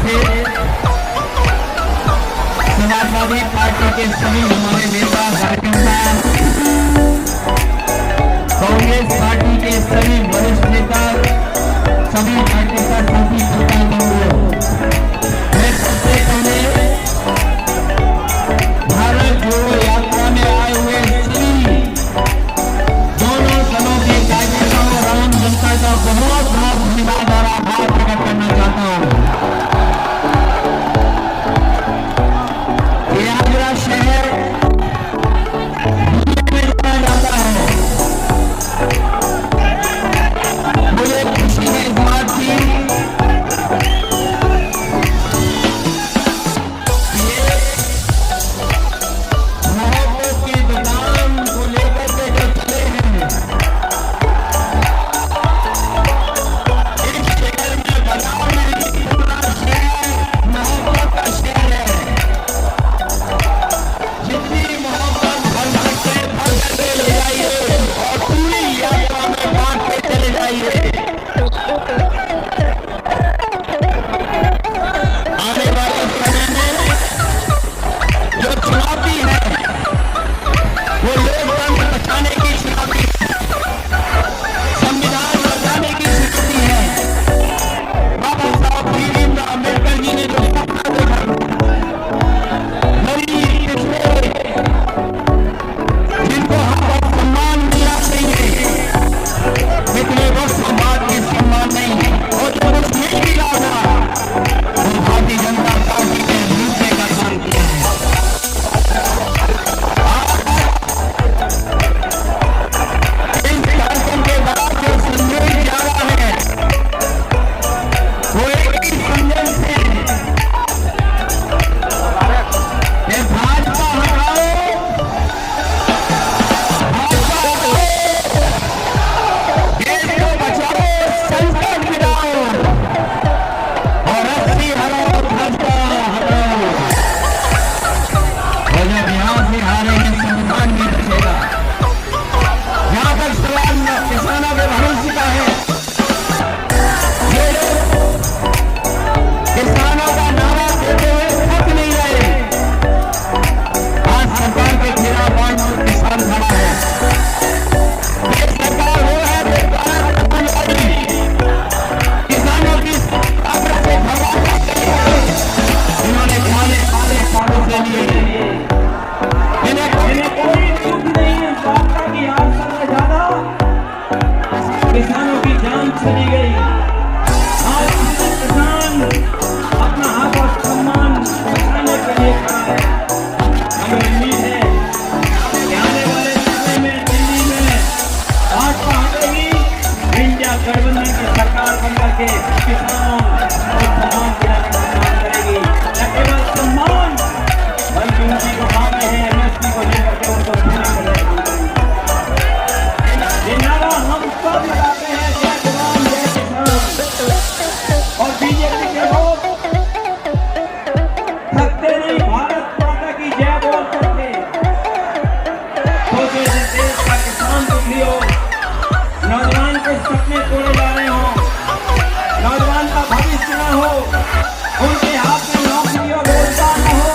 से समाजवादी पार्टी के सभी हमारे नेता कार्यकर्ता, कांग्रेस पार्टी के सभी वरिष्ठ नेता, सभी कार्यकर्ता साथी भाइयों, मैं सबसे पहले भारत जोड़ो यात्रा में आए हुए सभी दोनों दलों के कार्यकर्ताओं और आम जनता का बहुत बहुत धन्यवाद और आभार प्रकट करना चाहता हूँ। प्रयागराज शहर में जाना जाता है। मुझे खुशी है इस बात की मोहब्बत की दुकान को लेकर के जो चले हैं, इस शहर में बदलाव नहीं, पूरा शहर मोहब्बत का शहर है। जितनी मोहब्बत भर सकते भर करके ले जाइए और पूरी यात्रा में बांट के चले जाइए। आने वाले समय में जो चुनौती है वो लोकतंत्र बचाने की चुनौती है, संविधान बचाने की चुनौती है। बाबा साहब भीमराव अम्बेडकर जी ने जो सपना देखा, गरीब पिछड़े जिनको हक और सम्मान मिलना चाहिए, इतने वर्षों बाद भी सम्मान नहीं है, और जो कुछ नहीं मिला था वो भारतीय जनता पार्टी ने लूटने का काम किया है। इस कार्यक्रम के बाद जो संदेश जा रहा है वो एक ही संदेश है कि भाजपा हटाओ, भाजपा हटाओ, देश को बचाओ, संकट मिटाओ और रस्सी हटाओ, भाजपा हटाओ। और जब यहाँ से हारेंगे संविधान भी बचेगा। यहाँ तक सवाल किसानों के भविष्य का है। ये लोग किसानों का नारा देते हुए थक नहीं रहे। आज सरकार के खिलाफ आंदोलन किसान खड़ा है। ये सरकार वो है किसानों की ताकत से भरवा करती है। इन्होंने काले काले कानून से लिए, इन्हें कोई दुख नहीं है इस बात का कि 8 साल से ज्यादा किसानों की जान चली गई। आज किसान अपना हक और सम्मान बचाने के लिए खड़ा है। हमें उम्मीद है कि आने वाले समय में दिल्ली में भाजपा हटेगी, इंडिया गठबंधन की सरकार बन करके किसानों को सम्मान दिलाने का काम करेगी। न केवल सम्मान बल्कि उनकी जो मांगे हैं एमएसपी को लेकर के उनको पूरा करने का काम करेगी। ये नारा हम सब लगाते हैं, जय जवान जय किसान। और बीजेपी के लोग थकते नहीं, भारत माता की जय बोल करके सोचे देश का किसान दुखी हो, नौजवान के सपने तोड़े जा रहे हो, नौजवान का भविष्य न हो, उनके हाथ में नौकरी और रोजगार न हो,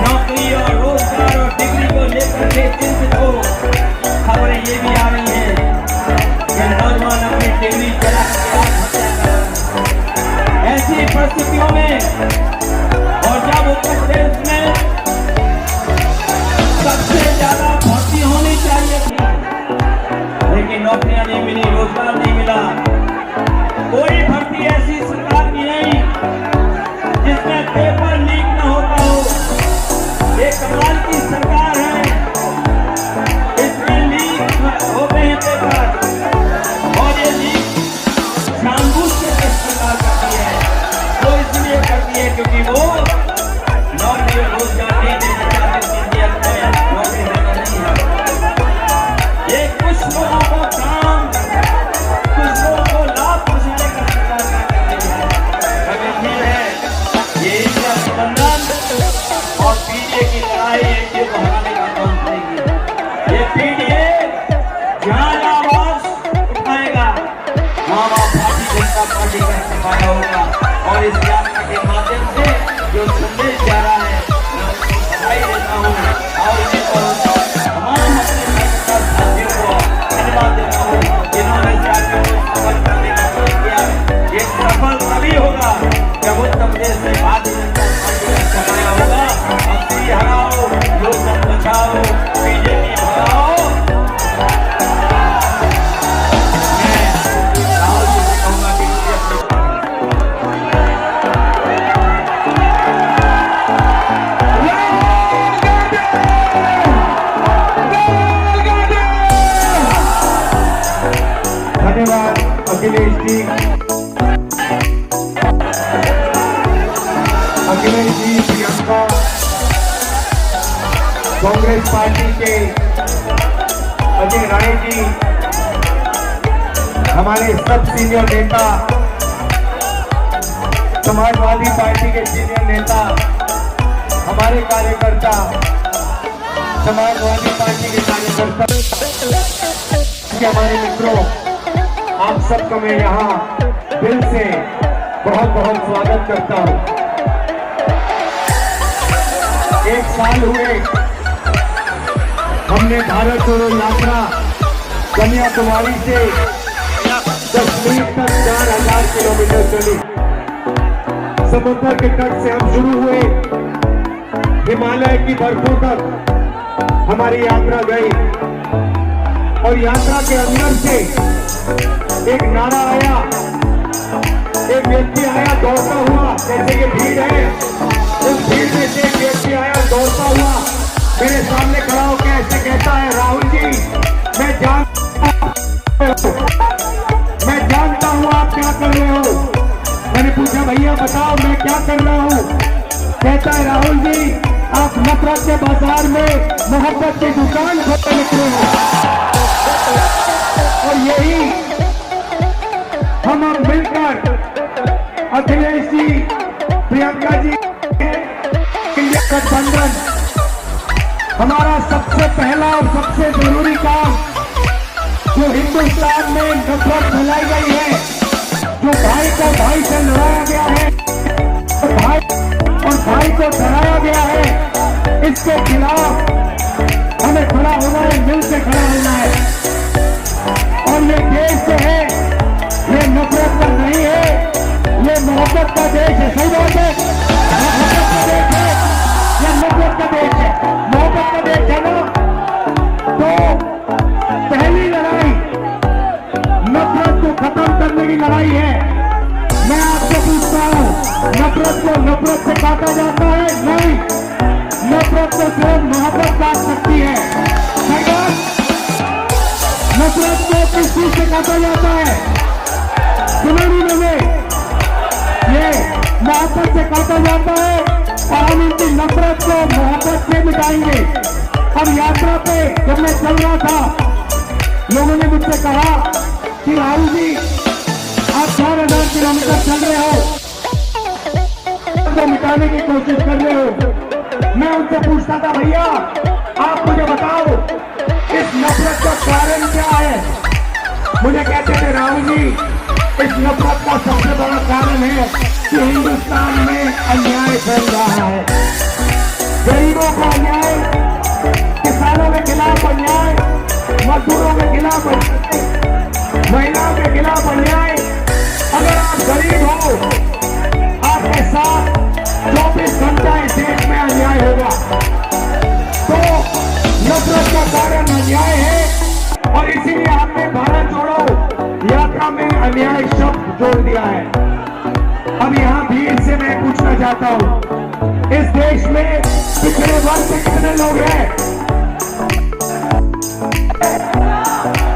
नौकरी और रोजगार और डिग्री को लेकर के चिंतित हो। खबरें ये भी आ रही हैं कि नौजवान अपनी डिग्री जला के आत्महत्या कर रहे हैं। ऐसी परिस्थितियों में और जब उत्तर प्रदेश में सबसे ज्यादा भर्ती होनी चाहिए थी, लेकिन नौकरियां नहीं मिली, रोजगार नहीं मिला, कोई भर्ती ऐसी सरकार की नहीं जिसमें पेपर लीक न होता हो। ये कमाल की सरकार है, इसमें लीक होते हैं पेपर, और ये लीक जानबूझ के सरकार करती है। वो इसलिए करती है क्योंकि वो नौकरी और रोजगार नहीं देना चाहती, इंडिया में नौकरी देना नहीं है। ये कुछ लोगों को काम, कुछ लोगों को लाभ पहुंचाने का सरकार करती है। हमें ये है ये इंडिया गठबंधन और पीडीए की लड़ाई एनडीए को हराने का काम करेगी। ये पीडीए जहां आवाज उठाएगा वहां भारतीय जनता पार्टी का इस्तेमाल होगा। और इस यात्रा के माध्यम से जो संदेश जा रहा है मैं उसको बधाई देता हूँ और तमाम अपने कार्यकर्ता साथियों को धन्यवाद देता हूँ जिन्होंने इस यात्रा को सफल करने का प्रयास किया है। ये सफल तभी होगा जब उत्तर प्रदेश से भारतीय जनता पार्टी का चलाया होगा। मंत्री हराओ, लोकतंत्र बचाओ, बीजेपी भगाओ। धन्यवाद अखिलेश जी। अखिलेश जी, प्रियंका कांग्रेस पार्टी के अजय राय जी, हमारे सब सीनियर नेता, समाजवादी पार्टी के सीनियर नेता, हमारे कार्यकर्ता, समाजवादी पार्टी के कार्यकर्ता, हमारे मित्रों, आप सबका मैं यहाँ दिल से बहुत बहुत स्वागत करता हूँ। एक साल हुए हमने भारत जोड़ो यात्रा कन्याकुमारी से कश्मीर तक 4000 किलोमीटर चली। समुद्र के तट से हम शुरू हुए, हिमालय की बर्फों तक हमारी यात्रा गई और यात्रा के अंदर से एक नारा आया, एक व्यक्ति आया दौड़ता हुआ, जैसे कि भीड़ है, उस भीड़ में से एक व्यक्ति आया दौड़ता हुआ मेरे सामने खड़ा होकर ऐसे कहता है, राहुल जी मैं जानता हूँ आप क्या कर रहे हो। मैंने पूछा भैया बताओ मैं क्या कर रहा हूँ। कहता है राहुल जी आप नफरत के बाजार में मोहब्बत की दुकान खोलने निकले हो और यही हम अब मिलकर अखिलेश जी, प्रियंका जी, इंडिया गठबंधन, हमारा सबसे पहला और सबसे जरूरी काम जो हिंदुस्तान में नफरत फैलाई गई है, जो भाई को भाई से लड़ाया गया है और भाई को डराया गया है, इसके खिलाफ हमें खड़ा होना है, मिल से खड़ा होना है। और ये देश जो है ये नफरत का नहीं है, ये मोहब्बत का देश है। सही बात है, मोहब्बत का देश है या नफरत का देश है? मोहब्बत का देश है ना। तो पहली लड़ाई नफरत को खत्म करने की लड़ाई है। मैं आपसे पूछता हूँ, नफरत को नफरत से काटा जाता है? नहीं, नफरत को सिर्फ मोहब्बत काट सकती है। सही बात? नफरत को किस चीज से काटा जाता है? सुना नहीं मैंने, ये मोहब्बत से काटा जाता है और हम इनकी नफरत को मोहब्बत से मिटाएंगे। अब यात्रा पे जब मैं चल रहा था, लोगों ने मुझसे कहा कि राहुल जी आप 4000 किलोमीटर चल रहे हो, तो मिटाने की कोशिश कर रहे हो। मैं उनसे पूछता था भैया आप मुझे बताओ इस नफरत का कारण क्या है? मुझे कहते थे राहुल जी इस नफरत का सबसे बड़ा कारण है कि हिंदुस्तान में अन्याय फैल रहा है। गरीबों का अन्याय, किसानों के खिलाफ अन्याय, मजदूरों के खिलाफ अन्याय, महिलाओं के खिलाफ अन्याय। अगर आप गरीब हो, आपके साथ 24 घंटा इस देश में अन्याय होगा। तो नफरत का कारण अन्याय है और इसीलिए हमने भारत जोड़ो यात्रा में अन्याय शब्द जोड़ दिया है। अब यहाँ भीड़ से मैं पूछना चाहता हूँ, इस देश में पिछड़े वर्ग के कितने लोग हैं?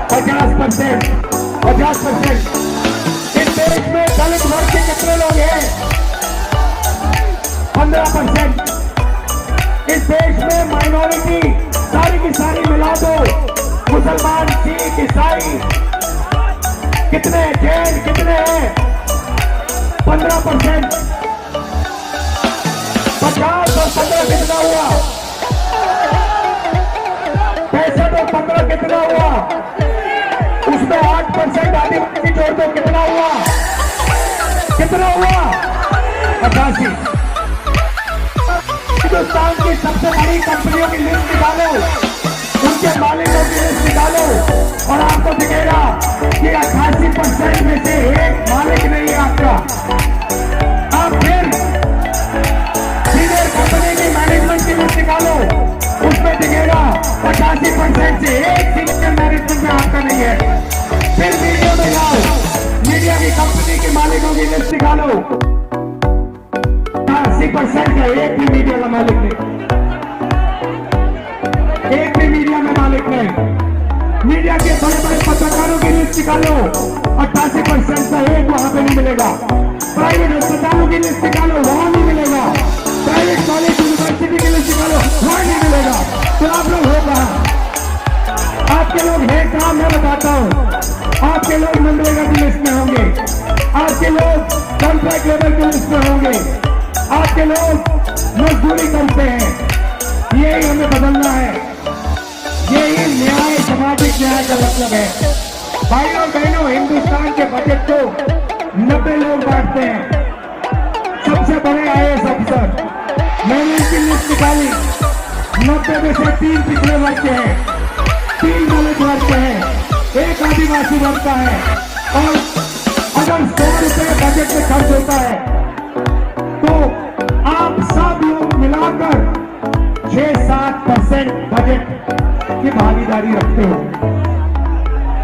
50%। इस देश में दलित वर्ग के कितने लोग हैं? 15%। इस देश में माइनॉरिटी सारी की सारी मिला दो, मुसलमान, सिख, ईसाई कितने, जैन कितने हैं? 15%। 50 और 15 कितना हुआ? 65 और 15 कितना हुआ? उसमें 8% आदिवासी जोड़ दो, कितना हुआ? कितना हुआ? 88। हिंदुस्तान की सबसे बड़ी कंपनियों की लिस्ट निकालो, उनके मालिकों की लिस्ट निकालो और आपको दिखेगा कि 88% में से एक मालिक नहीं है आपका। आप फिर सीनियर कंपनी की मैनेजमेंट की लिस्ट निकालो, उसमें दिखेगा 85% से एक सीनियर मैनेजमेंट में आपका नहीं है। फिर मीडिया में जाओ, मीडिया की कंपनी के मालिकों की लिस्ट निकालो, 80% का एक भी मीडिया का मालिक नहीं, एक भी मीडिया में मालिक नहीं। मीडिया के बड़े बड़े पत्रकारों की लिस्ट निकालो, 88% का एक वहां पे नहीं मिलेगा। प्राइवेट अस्पतालों की लिस्ट निकालो, वहां नहीं मिलेगा। प्राइवेट कॉलेज यूनिवर्सिटी की लिस्ट निकालो, वहां नहीं मिलेगा। तो आप लोग हो कहां? आपके लोग हैं कहां? मैं बताता हूं। आपके लोग मनरेगा की लिस्ट में होंगे, आपके लोग कॉन्ट्रैक्ट लेबर की लिस्ट में होंगे, आपके लोग मजदूरी करते हैं। यही हमें बदलना है, यही न्याय, सामाजिक न्याय का मतलब है। भाइयों और बहनों, हिंदुस्तान के बजट को 90 लोग बांटते हैं, सबसे बड़े IAS अफसर। मैंने इनकी लिस्ट निकाली, 90 में से 3 पिछड़े वर्ग के हैं, 3 दलित वर्ग के हैं, 1 आदिवासी वर्ग का है। और अगर 100 रुपए बजट में खर्च होता है तो आप सब लोग मिलाकर 6-7% बजट की भागीदारी रखते हो।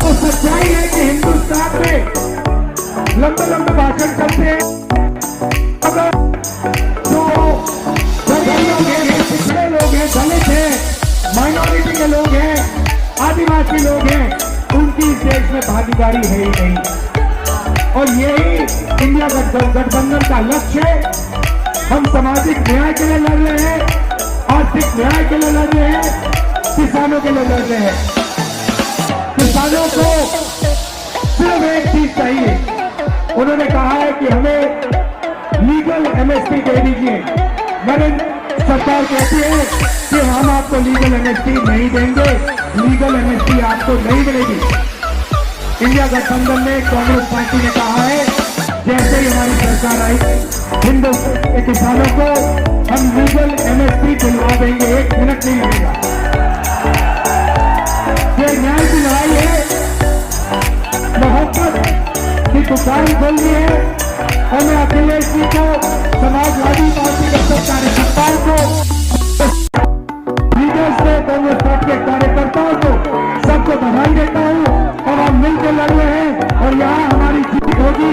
तो सच्चाई है कि हिंदुस्तान में लंबे लंबे भाषण करते हैं, अगर जो गरीब लोग हैं, पिछड़े लोग हैं, दलित हैं, माइनॉरिटी के लोग हैं, आदिवासी लोग हैं, उनकी इस देश में भागीदारी है ही नहीं। और यही इंडिया गठबंधन का लक्ष्य है। हम सामाजिक न्याय के लिए लड़ रहे हैं, आर्थिक न्याय के लिए लड़ रहे हैं, किसानों के लिए लड़ रहे हैं। किसानों को सिर्फ एक चीज चाहिए, उन्होंने कहा है कि हमें लीगल MSP दे दीजिए। नरेंद्र सरकार कहती है कि हम आपको लीगल MSP नहीं देंगे, लीगल MSP आपको नहीं मिलेगी। इंडिया गठबंधन ने, कांग्रेस पार्टी ने कहा है जैसे ही हमारी सरकार आई, हिंदुस्तान के किसानों को हम लीगल MSP दिलवा देंगे, 1 मिनट नहीं लगेगा। ये न्याय की लड़ाई है, मोहब्बत की दुकान खोलनी है। और मैं अखिलेश जी को, समाजवादी पार्टी के सब कार्यकर्ताओं को, लीडर्स को, कांग्रेस पार्टी के कार्यकर्ताओं को सबको बधाई देता हूं। और हम मिलकर लड़ रहे हैं और यहाँ हमारी जीत होगी।